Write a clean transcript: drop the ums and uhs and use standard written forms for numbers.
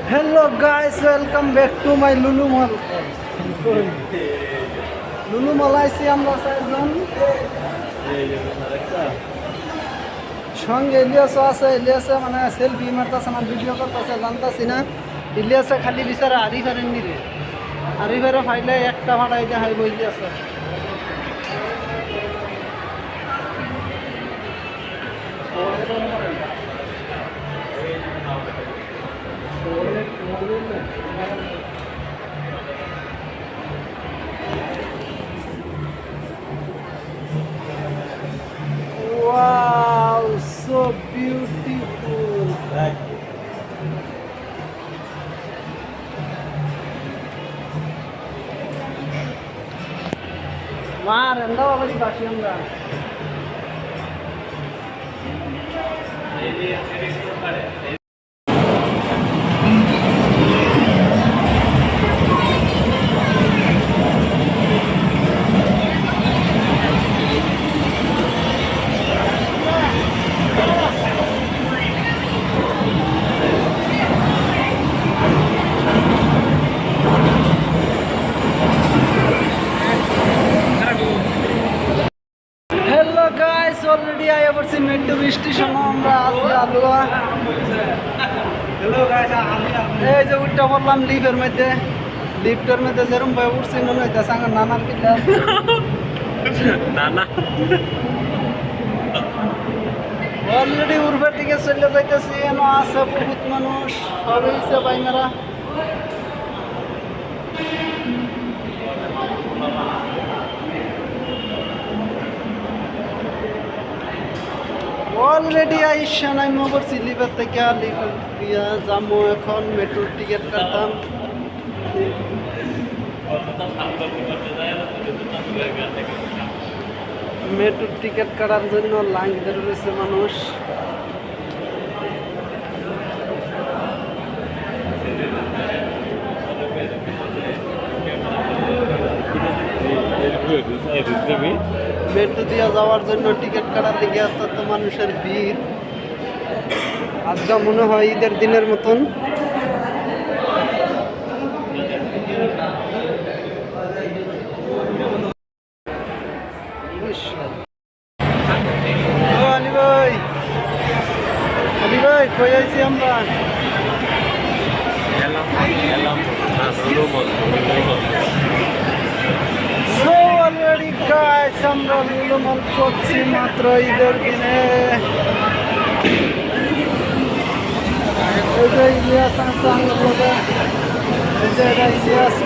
Hello guys, welcome back to my Lulu Mall. Lulu Mall আইছি আমরা চারজন। সঙ্গে ইলিয়াসও আছে, ইলিয়াসে মানে সেলফি মারতেছে না, ভিডিও করতেছে, জানতাছি না। ইলিয়াসে খালি বিচারে আরিফারের নিরে, আরিফারে ফাইলে একটা ভাড়া এই যে হাই বই আছে। Wow, so beautiful. Mar, anda apa di basi anda? Already আয়া পড়ছি মেট্রো স্টেশন। আমরা আছি আলুয়া। এই যে উঠটা বললাম লিফের মধ্যে, লিফটের মধ্যে যেরকম ভাবে উঠছি মনে হইতেছে আমার নানার কিলা নানা। অলরেডি উর্ফের দিকে চলে যাইতেছি। এনো আছে বহুত মানুষ, সবই হচ্ছে বাইনারা। অলরেডি আইসা নাই করছি লিভার থেকে, লিভার দিয়া যাবো এখন। মেট্রোর টিকিট কাটতাম। মেট্রোর টিকিট কাটার জন্য লাইন ধরে রয়েছে মানুষ। মেট্রো দিয়ে যাওয়ার জন্য টিকিট কাটার দিকে অত্যন্ত মানুষের ভিড়। আজকে মনে হয় ঈদের দিনের মতন। আলী ভাই, আলী ভাই কই আইছি আমরা? অলরেডি গাইস আমরা লুলু মল করছি মাত্র ঈদের দিনে। এই যে ইলিয়াস আছে আমার লগে, এই যে ইলিয়াস।